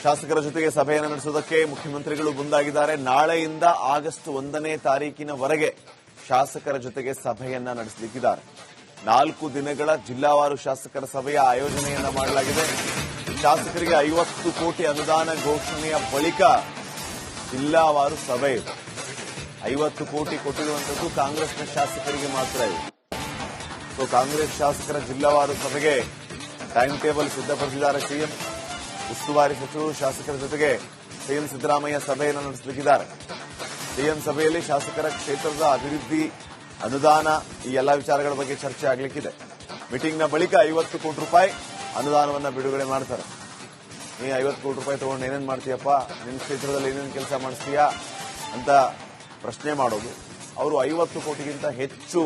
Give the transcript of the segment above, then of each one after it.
ಶಾಸಕರ ಜೊತೆಗೆ ಸಭೆಯನ್ನು ನಡೆಸುವುದಕ್ಕೆ ಮುಖ್ಯಮಂತ್ರಿಗಳು ಮುಂದಾಗಿದ್ದಾರೆ. ನಾಳೆಯಿಂದ ಆಗಸ್ಟ್ 1ನೇ ತಾರೀಕಿನವರೆಗೆ ಶಾಸಕರ ಜೊತೆಗೆ ಸಭೆಯನ್ನ ನಡೆಸಲಿಕ್ಕಿದ್ದಾರೆ. 4 ದಿನಗಳ ಜಿಲ್ಲಾವಾರು ಶಾಸಕರ ಸಭೆಯ ಆಯೋಜನೆಯನ್ನ ಮಾಡಲಾಗಿದೆ. ಶಾಸಕರಿಗೆ 50 ಕೋಟಿ ಅನುದಾನ ಘೋಷಣೆಯ ಬಳಿಕ ಜಿಲ್ಲಾವಾರು ಸಭೆ ಇದೆ. 50 ಕೋಟಿ ಕೊಟ್ಟಿರುವಂತದ್ದು ಕಾಂಗ್ರೆಸ್ನ ಶಾಸಕರಿಗೆ ಮಾತ್ರ ಇದೆ. ಸೊ ಕಾಂಗ್ರೆಸ್ ಶಾಸಕರ ಜಿಲ್ಲಾವಾರು ಸಭೆಗೆ ಟೈಮ್ ಟೇಬಲ್ ಸಿದ್ಧಪಡಿಸಿದ್ದಾರೆ ಸಿಎಂ. ಉಸ್ತುವಾರಿ ಸಚಿವರು ಶಾಸಕರ ಜೊತೆಗೆ ಸಿಎಂ ಸಿದ್ದರಾಮಯ್ಯ ಸಭೆಯನ್ನು ನಡೆಸಲಿಕ್ಕಿದ್ದಾರೆ. ಸಿಎಂ ಸಭೆಯಲ್ಲಿ ಶಾಸಕರ ಕ್ಷೇತ್ರದ ಅಭಿವೃದ್ಧಿ, ಅನುದಾನ ಈ ಎಲ್ಲಾ ವಿಚಾರಗಳ ಬಗ್ಗೆ ಚರ್ಚೆ ಆಗಲಿಕ್ಕಿದೆ. ಮೀಟಿಂಗ್ನ ಬಳಿಕ 50 ಕೋಟಿ ರೂಪಾಯಿ ಅನುದಾನವನ್ನು ಬಿಡುಗಡೆ ಮಾಡ್ತಾರೆ. ನೀ 50 ಕೋಟಿ ರೂಪಾಯಿ ತಗೊಂಡು ಏನೇನು ಮಾಡ್ತೀಯಪ್ಪ, ನಿನ್ನ ಕ್ಷೇತ್ರದಲ್ಲಿ ಏನೇನು ಕೆಲಸ ಮಾಡಿಸ್ತೀಯಾ ಅಂತ ಪ್ರಶ್ನೆ ಮಾಡೋದು. ಅವರು 50 ಕೋಟಿಗಿಂತ ಹೆಚ್ಚು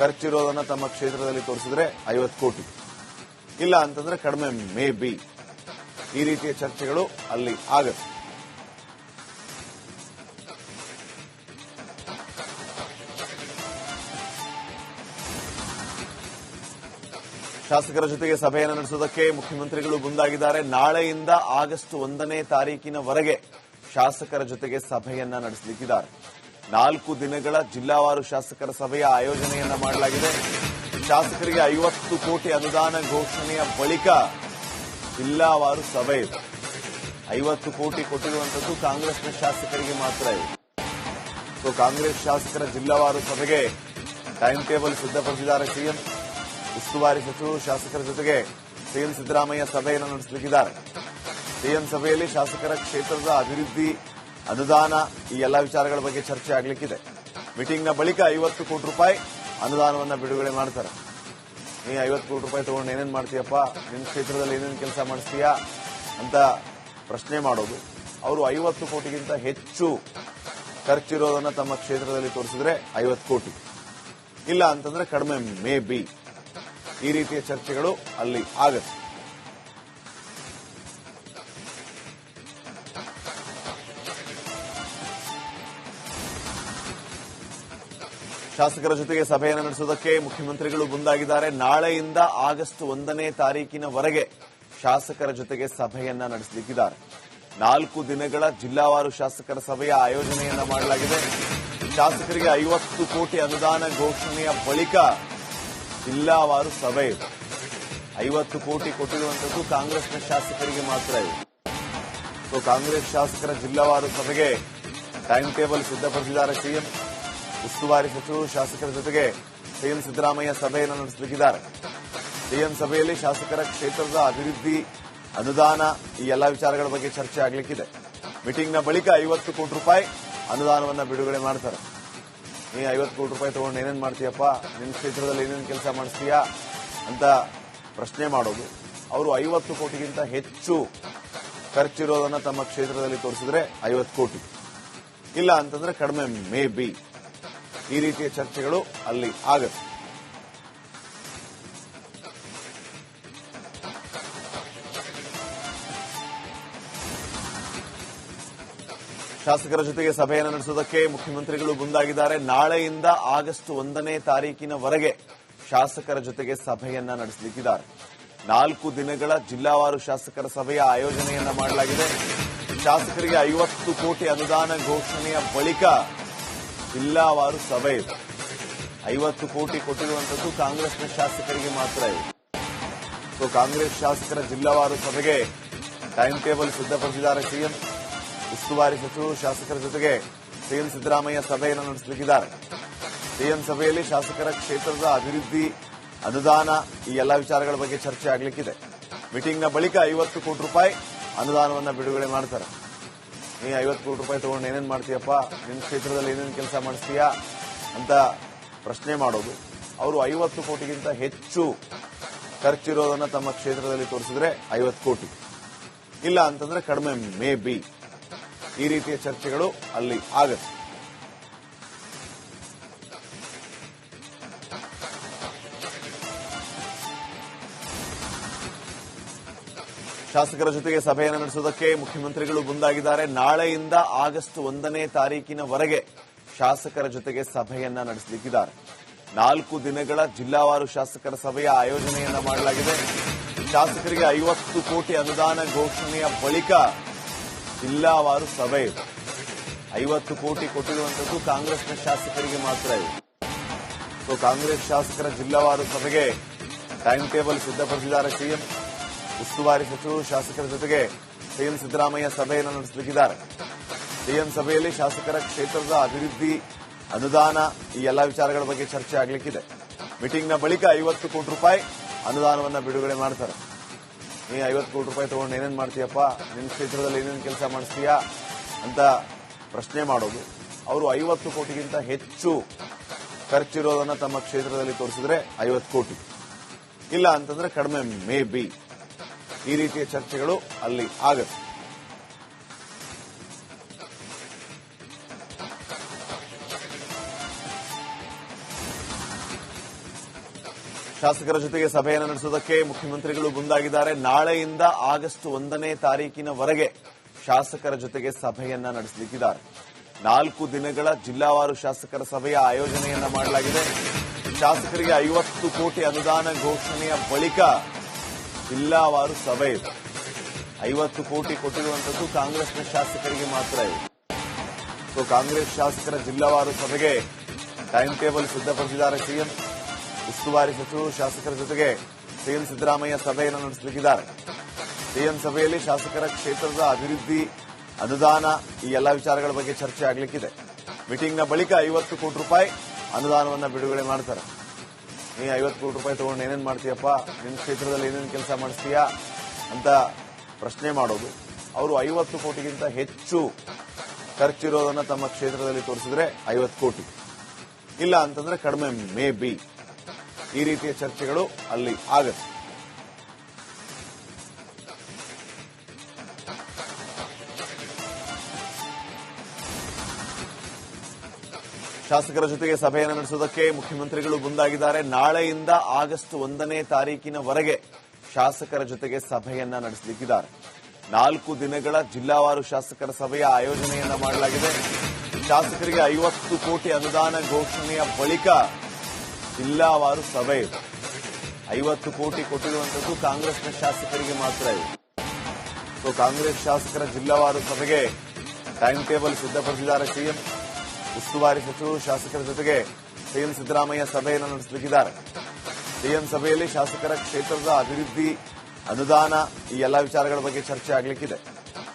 ಖರ್ಚಿರೋದನ್ನ ತಮ್ಮ ಕ್ಷೇತ್ರದಲ್ಲಿ ತೋರಿಸಿದ್ರೆ 50 ಕೋಟಿ, ಇಲ್ಲ ಅಂತಂದ್ರೆ ಕಡಿಮೆ, ಮೇ ಬಿ, ಈ ರೀತಿಯ ಚರ್ಚೆಗಳು ಅಲ್ಲಿ ಆಗುತ್ತೆ. ಶಾಸಕರ ಜೊತೆಗೆ ಸಭೆಯನ್ನು ನಡೆಸುವುದಕ್ಕೆ ಮುಖ್ಯಮಂತ್ರಿಗಳು ಮುಂದಾಗಿದ್ದಾರೆ. ನಾಳೆಯಿಂದ ಆಗಸ್ಟ್ 1ನೇ ತಾರೀಕಿನವರೆಗೆ ಶಾಸಕರ ಜೊತೆಗೆ ಸಭೆಯನ್ನ ನಡೆಸಲಿಕ್ಕಿದ್ದಾರೆ. 4 ದಿನಗಳ ಜಿಲ್ಲಾವಾರು ಶಾಸಕರ ಸಭೆಯ ಆಯೋಜನೆಯನ್ನ ಮಾಡಲಾಗಿದೆ. ಶಾಸಕರಿಗೆ 50 ಕೋಟಿ ಅನುದಾನ ಘೋಷಣೆಯ ಬಳಿಕ ಜಿಲ್ಲಾವಾರು ಸಭೆ ಇದೆ. 50 ಕೋಟಿ ಕೊಟ್ಟಿರುವಂತದ್ದು ಕಾಂಗ್ರೆಸ್ನ ಶಾಸಕರಿಗೆ ಮಾತ್ರ ಇದೆ. ಸೊ ಕಾಂಗ್ರೆಸ್ ಶಾಸಕರ ಜಿಲ್ಲಾವಾರು ಸಭೆಗೆ ಟೈಮ್ ಟೇಬಲ್ ಸಿದ್ಧಪಡಿಸಿದ್ದಾರೆ ಸಿಎಂ. ಉಸ್ತುವಾರಿ ಸಚಿವರು ಶಾಸಕರ ಜೊತೆಗೆ ಸಿಎಂ ಸಿದ್ದರಾಮಯ್ಯ ಸಭೆಯನ್ನು ನಡೆಸಲಿಕ್ಕಿದ್ದಾರೆ. ಸಿಎಂ ಸಭೆಯಲ್ಲಿ ಶಾಸಕರ ಕ್ಷೇತ್ರದ ಅಭಿವೃದ್ಧಿ, ಅನುದಾನ ಈ ಎಲ್ಲಾ ವಿಚಾರಗಳ ಬಗ್ಗೆ ಚರ್ಚೆ ಆಗಲಿಕ್ಕಿದೆ. ಮೀಟಿಂಗ್ನ ಬಳಿಕ 50 ಕೋಟಿ ರೂಪಾಯಿ ಅನುದಾನವನ್ನು ಬಿಡುಗಡೆ ಮಾಡ್ತಾರೆ. ನೀ 50 ಕೋಟಿ ರೂಪಾಯಿ ತಗೊಂಡು ಏನೇನು ಮಾಡ್ತೀಯಪ್ಪ, ನಿನ್ನ ಕ್ಷೇತ್ರದಲ್ಲಿ ಏನೇನು ಕೆಲಸ ಮಾಡಿಸ್ತೀಯಾ ಅಂತ ಪ್ರಶ್ನೆ ಮಾಡೋದು. ಅವರು 50 ಕೋಟಿಗಿಂತ ಹೆಚ್ಚು ಖರ್ಚಿರೋದನ್ನ ತಮ್ಮ ಕ್ಷೇತ್ರದಲ್ಲಿ ತೋರಿಸಿದ್ರೆ 50 ಕೋಟಿ, ಇಲ್ಲ ಅಂತಂದ್ರೆ ಕಡಿಮೆ, ಮೇ ಬಿ, ಈ ರೀತಿಯ ಚರ್ಚೆಗಳು ಅಲ್ಲಿ ಆಗುತ್ತೆ. ಶಾಸಕರ ಜೊತೆಗೆ ಸಭೆಯನ್ನು ನಡೆಸುವುದಕ್ಕೆ ಮುಖ್ಯಮಂತ್ರಿಗಳು ಮುಂದಾಗಿದ್ದಾರೆ. ನಾಳೆಯಿಂದ ಆಗಸ್ಟ್ 1ನೇ ತಾರೀಕಿನವರೆಗೆ ಶಾಸಕರ ಜೊತೆಗೆ ಸಭೆಯನ್ನ ನಡೆಸಲಿಕ್ಕಿದ್ದಾರೆ. 4 ದಿನಗಳ ಜಿಲ್ಲಾವಾರು ಶಾಸಕರ ಸಭೆಯ ಆಯೋಜನೆಯನ್ನ ಮಾಡಲಾಗಿದೆ. ಶಾಸಕರಿಗೆ 50 ಕೋಟಿ ಅನುದಾನ ಘೋಷಣೆಯ ಬಳಿಕ ಜಿಲ್ಲಾವಾರು ಸಭೆ ಇದೆ. 50 ಕೋಟಿ ಕೊಟ್ಟಿರುವಂತದ್ದು ಕಾಂಗ್ರೆಸ್ನ ಶಾಸಕರಿಗೆ ಮಾತ್ರ ಇದೆ. ಸೊ ಕಾಂಗ್ರೆಸ್ ಶಾಸಕರ ಜಿಲ್ಲಾವಾರು ಸಭೆಗೆ ಟೈಮ್ ಟೇಬಲ್ ಸಿದ್ಧಪಡಿಸಿದ್ದಾರೆ ಸಿಎಂ. ಉಸ್ತುವಾರಿ ಸಚಿವರು ಶಾಸಕರ ಜೊತೆಗೆ ಸಿಎಂ ಸಿದ್ದರಾಮಯ್ಯ ಸಭೆಯನ್ನು ನಡೆಸಲಿಕ್ಕಿದ್ದಾರೆ. ಸಿಎಂ ಸಭೆಯಲ್ಲಿ ಶಾಸಕರ ಕ್ಷೇತ್ರದ ಅಭಿವೃದ್ಧಿ, ಅನುದಾನ ಈ ಎಲ್ಲಾ ವಿಚಾರಗಳ ಬಗ್ಗೆ ಚರ್ಚೆ ಆಗಲಿಕ್ಕಿದೆ. ಮೀಟಿಂಗ್ನ ಬಳಿಕ 50 ಕೋಟಿ ರೂಪಾಯಿ ಅನುದಾನವನ್ನು ಬಿಡುಗಡೆ ಮಾಡ್ತಾರೆ. ನೀ 50 ಕೋಟಿ ರೂಪಾಯಿ ತಗೊಂಡು ಏನೇನು ಮಾಡ್ತೀಯಪ್ಪ, ನಿನ್ನ ಕ್ಷೇತ್ರದಲ್ಲಿ ಏನೇನು ಕೆಲಸ ಮಾಡಿಸ್ತೀಯಾ ಅಂತ ಪ್ರಶ್ನೆ ಮಾಡೋದು. ಅವರು 50 ಕೋಟಿಗಿಂತ ಹೆಚ್ಚು ಖರ್ಚಿರೋದನ್ನ ತಮ್ಮ ಕ್ಷೇತ್ರದಲ್ಲಿ ತೋರಿಸಿದ್ರೆ 50 ಕೋಟಿ, ಇಲ್ಲ ಅಂತಂದ್ರೆ ಕಡಿಮೆ, ಮೇ ಬಿ, ಈ ರೀತಿಯ ಚರ್ಚೆಗಳು ಅಲ್ಲಿ ಆಗುತ್ತೆ. ಶಾಸಕರ ಜೊತೆಗೆ ಸಭೆಯನ್ನು ನಡೆಸುವುದಕ್ಕೆ ಮುಖ್ಯಮಂತ್ರಿಗಳು ಮುಂದಾಗಿದ್ದಾರೆ. ನಾಳೆಯಿಂದ ಆಗಸ್ಟ್ 1ನೇ ತಾರೀಕಿನವರೆಗೆ ಶಾಸಕರ ಜೊತೆಗೆ ಸಭೆಯನ್ನ ನಡೆಸಲಿಕ್ಕಿದ್ದಾರೆ. 4 ದಿನಗಳ ಜಿಲ್ಲಾವಾರು ಶಾಸಕರ ಸಭೆಯ ಆಯೋಜನೆಯನ್ನ ಮಾಡಲಾಗಿದೆ. ಶಾಸಕರಿಗೆ 50 ಕೋಟಿ ಅನುದಾನ ಘೋಷಣೆಯ ಬಳಿಕ ಜಿಲ್ಲಾವಾರು ಸಭೆ ಇದೆ. 50 ಕೋಟಿ ಕೊಟ್ಟಿರುವಂತದ್ದು ಕಾಂಗ್ರೆಸ್ನ ಶಾಸಕರಿಗೆ ಮಾತ್ರ ಇದೆ. ಸೊ ಕಾಂಗ್ರೆಸ್ ಶಾಸಕರ ಜಿಲ್ಲಾವಾರು ಸಭೆಗೆ ಟೈಮ್ ಟೇಬಲ್ ಸಿದ್ಧಪಡಿಸಿದ್ದಾರೆ ಸಿಎಂ. ಉಸ್ತುವಾರಿ ಸಚಿವರು ಶಾಸಕರ ಜೊತೆಗೆ ಸಿಎಂ ಸಿದ್ದರಾಮಯ್ಯ ಸಭೆಯನ್ನು ನಡೆಸಲಿಕ್ಕಿದ್ದಾರೆ. ಸಿಎಂ ಸಭೆಯಲ್ಲಿ ಶಾಸಕರ ಕ್ಷೇತ್ರದ ಅಭಿವೃದ್ಧಿ, ಅನುದಾನ ಈ ಎಲ್ಲಾ ವಿಚಾರಗಳ ಬಗ್ಗೆ ಚರ್ಚೆ ಆಗಲಿಕ್ಕಿದೆ. ಮೀಟಿಂಗ್ನ ಬಳಿಕ 50 ಕೋಟಿ ರೂಪಾಯಿ ಅನುದಾನವನ್ನು ಬಿಡುಗಡೆ ಮಾಡ್ತಾರೆ. ನೀ 50 ಕೋಟಿ ರೂಪಾಯಿ ತಗೊಂಡು ಏನೇನು ಮಾಡ್ತೀಯಪ್ಪ, ನಿನ್ನ ಕ್ಷೇತ್ರದಲ್ಲಿ ಏನೇನು ಕೆಲಸ ಮಾಡಿಸ್ತೀಯಾ ಅಂತ ಪ್ರಶ್ನೆ ಮಾಡೋದು. ಅವರು 50 ಕೋಟಿಗಿಂತ ಹೆಚ್ಚು ಖರ್ಚಿರೋದನ್ನ ತಮ್ಮ ಕ್ಷೇತ್ರದಲ್ಲಿ ತೋರಿಸಿದ್ರೆ 50 ಕೋಟಿ, ಇಲ್ಲ ಅಂತಂದ್ರೆ ಕಡಿಮೆ, ಮೇ ಬಿ, ಈ ರೀತಿಯ ಚರ್ಚೆಗಳು ಅಲ್ಲಿ ಆಗುತ್ತೆ. ಶಾಸಕರ ಜೊತೆಗೆ ಸಭೆಯನ್ನು ನಡೆಸುವುದಕ್ಕೆ ಮುಖ್ಯಮಂತ್ರಿಗಳು ಮುಂದಾಗಿದ್ದಾರೆ. ನಾಳೆಯಿಂದ ಆಗಸ್ಟ್ 1ನೇ ತಾರೀಕಿನವರೆಗೆ ಶಾಸಕರ ಜೊತೆಗೆ ಸಭೆಯನ್ನ ನಡೆಸಲಿಕ್ಕಿದ್ದಾರೆ. 4 ದಿನಗಳ ಜಿಲ್ಲಾವಾರು ಶಾಸಕರ ಸಭೆಯ ಆಯೋಜನೆಯನ್ನ ಮಾಡಲಾಗಿದೆ. ಶಾಸಕರಿಗೆ 50 ಕೋಟಿ ಅನುದಾನ ಘೋಷಣೆಯ ಬಳಿಕ ಜಿಲ್ಲಾವಾರು ಸಭೆ ಇದೆ. 50 ಕೋಟಿ ಕೊಟ್ಟಿರುವಂತದ್ದು ಕಾಂಗ್ರೆಸ್ನ ಶಾಸಕರಿಗೆ ಮಾತ್ರ ಇದೆ. ಸೊ ಕಾಂಗ್ರೆಸ್ ಶಾಸಕರ ಜಿಲ್ಲಾವಾರು ಸಭೆಗೆ ಟೈಮ್ ಟೇಬಲ್ ಸಿದ್ಧಪಡಿಸಿದ್ದಾರೆ ಸಿಎಂ. ಉಸ್ತುವಾರಿ ಸಚಿವರು ಶಾಸಕರ ಜೊತೆಗೆ ಸಿಎಂ ಸಿದ್ದರಾಮಯ್ಯ ಸಭೆಯನ್ನು ನಡೆಸಲಿದ್ದಾರೆ. ಸಿಎಂ ಸಭೆಯಲ್ಲಿ ಶಾಸಕರ ಕ್ಷೇತ್ರದ ಅಭಿವೃದ್ಧಿ, ಅನುದಾನ ಈ ಎಲ್ಲಾ ವಿಚಾರಗಳ ಬಗ್ಗೆ ಚರ್ಚೆ ಆಗಲಿಕ್ಕಿದೆ. ಮೀಟಿಂಗ್ನ ಬಳಿಕ 50 ಕೋಟಿ ರೂಪಾಯಿ ಅನುದಾನವನ್ನು ಬಿಡುಗಡೆ ಮಾಡ್ತಾರೆ. ನೀ 50 ಕೋಟಿ ರೂಪಾಯಿ ತಗೊಂಡು ಏನೇನು ಮಾಡ್ತೀಯಪ್ಪ, ನಿನ್ನ ಕ್ಷೇತ್ರದಲ್ಲಿ ಏನೇನು ಕೆಲಸ ಮಾಡಿಸ್ತೀಯಾ ಅಂತ ಪ್ರಶ್ನೆ ಮಾಡೋದು. ಅವರು 50 ಕೋಟಿಗಿಂತ ಹೆಚ್ಚು ಖರ್ಚಿರೋದನ್ನ ತಮ್ಮ ಕ್ಷೇತ್ರದಲ್ಲಿ ತೋರಿಸಿದ್ರೆ 50 ಕೋಟಿ, ಇಲ್ಲ ಅಂತಂದ್ರೆ ಕಡಿಮೆ, ಮೇ ಬಿ, ಈ ರೀತಿಯ ಚರ್ಚೆಗಳು ಅಲ್ಲಿ ಆಗುತ್ತೆ. ಶಾಸಕರ ಜೊತೆಗೆ ಸಭೆಯನ್ನು ನಡೆಸುವುದಕ್ಕೆ ಮುಖ್ಯಮಂತ್ರಿಗಳು ಮುಂದಾಗಿದ್ದಾರೆ. ನಾಳೆಯಿಂದ ಆಗಸ್ಟ್ 1ನೇ ತಾರೀಕಿನವರೆಗೆ ಶಾಸಕರ ಜೊತೆಗೆ ಸಭೆಯನ್ನ ನಡೆಸಲಿಕ್ಕಿದ್ದಾರೆ. 4 ದಿನಗಳ ಜಿಲ್ಲಾವಾರು ಶಾಸಕರ ಸಭೆಯ ಆಯೋಜನೆಯನ್ನ ಮಾಡಲಾಗಿದೆ. ಶಾಸಕರಿಗೆ 50 ಕೋಟಿ ಅನುದಾನ ಘೋಷಣೆಯ ಬಳಿಕ ಜಿಲ್ಲಾವಾರು ಸಭೆ ಇದೆ. 50 ಕೋಟಿ ಕೊಟ್ಟಿರುವಂತದ್ದು ಕಾಂಗ್ರೆಸ್ನ ಶಾಸಕರಿಗೆ ಮಾತ್ರ ಇದೆ. ಸೊ ಕಾಂಗ್ರೆಸ್ ಶಾಸಕರ ಜಿಲ್ಲಾವಾರು ಸಭೆಗೆ ಟೈಮ್ ಟೇಬಲ್ ಸಿದ್ಧಪಡಿಸಿದ್ದಾರೆ ಸಿಎಂ. ಉಸ್ತುವಾರಿ ಸಚಿವರು ಶಾಸಕರ ಜೊತೆಗೆ ಸಿಎಂ ಸಿದ್ದರಾಮಯ್ಯ ಸಭೆಯನ್ನು ನಡೆಸಲಿದ್ದಾರೆ. ಸಿಎಂ ಸಭೆಯಲ್ಲಿ ಶಾಸಕರ ಕ್ಷೇತ್ರದ ಅಭಿವೃದ್ಧಿ, ಅನುದಾನ ಈ ಎಲ್ಲಾ ವಿಚಾರಗಳ ಬಗ್ಗೆ ಚರ್ಚೆ ಆಗಲಿಕ್ಕಿದೆ. ಮೀಟಿಂಗ್ನ ಬಳಿಕ 50 ಕೋಟಿ ರೂಪಾಯಿ ಅನುದಾನವನ್ನು ಬಿಡುಗಡೆ ಮಾಡ್ತಾರೆ. ನೀ 50 ಕೋಟಿ ರೂಪಾಯಿ ತಗೊಂಡು ಏನೇನು ಮಾಡ್ತೀಯಪ್ಪ, ನಿನ್ನ ಕ್ಷೇತ್ರದಲ್ಲಿ ಏನೇನು ಕೆಲಸ ಮಾಡಿಸ್ತೀಯಾ ಅಂತ ಪ್ರಶ್ನೆ ಮಾಡೋದು. ಅವರು 50 ಕೋಟಿಗಿಂತ ಹೆಚ್ಚು ಖರ್ಚಿರೋದನ್ನ ತಮ್ಮ ಕ್ಷೇತ್ರದಲ್ಲಿ ತೋರಿಸಿದ್ರೆ 50 ಕೋಟಿ, ಇಲ್ಲ ಅಂತಂದ್ರೆ ಕಡಿಮೆ, ಮೇ ಬಿ, ಈ ರೀತಿಯ ಚರ್ಚೆಗಳು ಅಲ್ಲಿ ಆಗುತ್ತೆ. ಶಾಸಕರ ಜೊತೆಗೆ ಸಭೆಯನ್ನು ನಡೆಸುವುದಕ್ಕೆ ಮುಖ್ಯಮಂತ್ರಿಗಳು ಮುಂದಾಗಿದ್ದಾರೆ. ನಾಳೆಯಿಂದ ಆಗಸ್ಟ್ 1ನೇ ತಾರೀಕಿನವರೆಗೆ ಶಾಸಕರ ಜೊತೆಗೆ ಸಭೆಯನ್ನ ನಡೆಸಲಿಕ್ಕಿದ್ದಾರೆ. 4 ದಿನಗಳ ಜಿಲ್ಲಾವಾರು ಶಾಸಕರ ಸಭೆಯ ಆಯೋಜನೆಯನ್ನ ಮಾಡಲಾಗಿದೆ. ಶಾಸಕರಿಗೆ 50 ಕೋಟಿ ಅನುದಾನ ಘೋಷಣೆಯ ಬಳಿಕ ಜಿಲ್ಲಾವಾರು ಸಭೆ ಇದೆ. 50 ಕೋಟಿ ಕೊಟ್ಟಿರುವಂತದ್ದು ಕಾಂಗ್ರೆಸ್ನ ಶಾಸಕರಿಗೆ ಮಾತ್ರ ಇದೆ. ಸೊ ಕಾಂಗ್ರೆಸ್ ಶಾಸಕರ ಜಿಲ್ಲಾವಾರು ಸಭೆಗೆ ಟೈಮ್ ಟೇಬಲ್ ಸಿದ್ಧಪಡಿಸಿದ್ದಾರೆ ಸಿಎಂ. ಉಸ್ತುವಾರಿ ಸಚಿವರು ಶಾಸಕರ ಜೊತೆಗೆ ಸಿಎಂ ಸಿದ್ದರಾಮಯ್ಯ ಸಭೆಯನ್ನು ನಡೆಸಲಿದ್ದಾರೆ. ಸಿಎಂ ಸಭೆಯಲ್ಲಿ ಶಾಸಕರ ಕ್ಷೇತ್ರದ ಅಭಿವೃದ್ಧಿ, ಅನುದಾನ ಈ ಎಲ್ಲಾ ವಿಚಾರಗಳ ಬಗ್ಗೆ ಚರ್ಚೆ ಆಗಲಿಕ್ಕಿದೆ.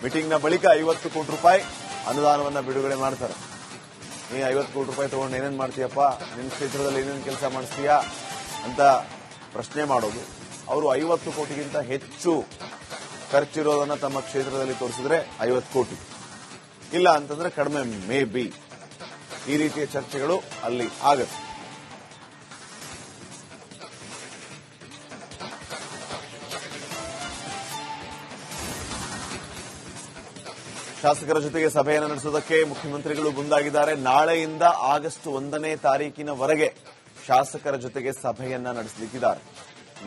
ಮೀಟಿಂಗ್ನ ಬಳಿಕ 50 ಕೋಟಿ ರೂಪಾಯಿ ಅನುದಾನವನ್ನು ಬಿಡುಗಡೆ ಮಾಡ್ತಾರೆ. ನೀ 50 ಕೋಟಿ ರೂಪಾಯಿ ತಗೊಂಡು ಏನೇನು ಮಾಡ್ತೀಯಪ್ಪ, ನಿನ್ನ ಕ್ಷೇತ್ರದಲ್ಲಿ ಏನೇನು ಕೆಲಸ ಮಾಡಿಸ್ತೀಯಾ ಅಂತ ಪ್ರಶ್ನೆ ಮಾಡೋದು. ಅವರು 50 ಕೋಟಿಗಿಂತ ಹೆಚ್ಚು ಖರ್ಚಿರೋದನ್ನ ತಮ್ಮ ಕ್ಷೇತ್ರದಲ್ಲಿ ತೋರಿಸಿದ್ರೆ 50 ಕೋಟಿ, ಇಲ್ಲ ಅಂತಂದ್ರೆ ಕಡಿಮೆ, ಮೇ ಬಿ, ಈ ರೀತಿಯ ಚರ್ಚೆಗಳು ಅಲ್ಲಿ ಆಗುತ್ತೆ. ಶಾಸಕರ ಜೊತೆಗೆ ಸಭೆಯನ್ನು ನಡೆಸುವುದಕ್ಕೆ ಮುಖ್ಯಮಂತ್ರಿಗಳು ಮುಂದಾಗಿದ್ದಾರೆ. ನಾಳೆಯಿಂದ ಆಗಸ್ಟ್ 1ನೇ ತಾರೀಕಿನವರೆಗೆ ಶಾಸಕರ ಜೊತೆಗೆ ಸಭೆಯನ್ನ ನಡೆಸಲಿಕ್ಕಿದ್ದಾರೆ.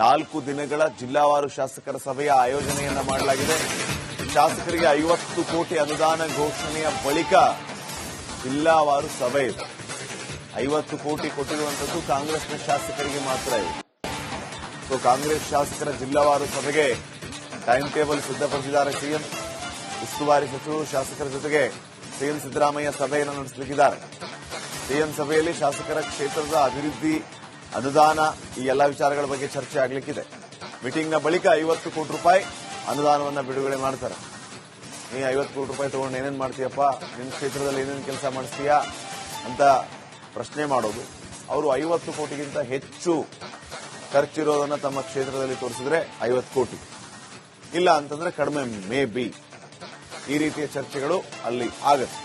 4 ದಿನಗಳ ಜಿಲ್ಲಾವಾರು ಶಾಸಕರ ಸಭೆಯ ಆಯೋಜನೆಯನ್ನ ಮಾಡಲಾಗಿದೆ. ಶಾಸಕರಿಗೆ 50 ಕೋಟಿ ಅನುದಾನ ಘೋಷಣೆಯ ಬಳಿಕ ಜಿಲ್ಲಾವಾರು ಸಭೆ ಇದೆ. 50 ಕೋಟಿ ಕೊಟ್ಟಿರುವಂತದ್ದು ಕಾಂಗ್ರೆಸ್ನ ಶಾಸಕರಿಗೆ ಮಾತ್ರ ಇದೆ. ಸೊ ಕಾಂಗ್ರೆಸ್ ಶಾಸಕರ ಜಿಲ್ಲಾವಾರು ಸಭೆಗೆ ಟೈಮ್ ಟೇಬಲ್ ಸಿದ್ಧಪಡಿಸಿದ್ದಾರೆ ಸಿಎಂ. ಉಸ್ತುವಾರಿ ಸಚಿವರು ಶಾಸಕರ ಜೊತೆಗೆ ಸಿಎಂ ಸಿದ್ದರಾಮಯ್ಯ ಸಭೆಯನ್ನು ನಡೆಸಲಿದ್ದಾರೆ. ಸಿಎಂ ಸಭೆಯಲ್ಲಿ ಶಾಸಕರ ಕ್ಷೇತ್ರದ ಅಭಿವೃದ್ಧಿ, ಅನುದಾನ ಈ ಎಲ್ಲಾ ವಿಚಾರಗಳ ಬಗ್ಗೆ ಚರ್ಚೆ ಆಗಲಿಕ್ಕಿದೆ. ಮೀಟಿಂಗ್ನ ಬಳಿಕ 50 ಕೋಟಿ ರೂಪಾಯಿ ಅನುದಾನವನ್ನು ಬಿಡುಗಡೆ ಮಾಡ್ತಾರೆ. ನೀ 50 ಕೋಟಿ ರೂಪಾಯಿ ತಗೊಂಡು ಏನೇನು ಮಾಡ್ತೀಯಪ್ಪ, ನಿನ್ನ ಕ್ಷೇತ್ರದಲ್ಲಿ ಏನೇನು ಕೆಲಸ ಮಾಡಿಸ್ತೀಯಾ ಅಂತ ಪ್ರಶ್ನೆ ಮಾಡೋದು. ಅವರು 50 ಕೋಟಿಗಿಂತ ಹೆಚ್ಚು ಖರ್ಚಿರೋದನ್ನ ತಮ್ಮ ಕ್ಷೇತ್ರದಲ್ಲಿ ತೋರಿಸಿದ್ರೆ 50 ಕೋಟಿ, ಇಲ್ಲ ಅಂತಂದ್ರೆ ಕಡಿಮೆ, ಮೇ ಬಿ, ಈ ರೀತಿಯ ಚರ್ಚೆಗಳು ಅಲ್ಲಿ ಆಗುತ್ತೆ.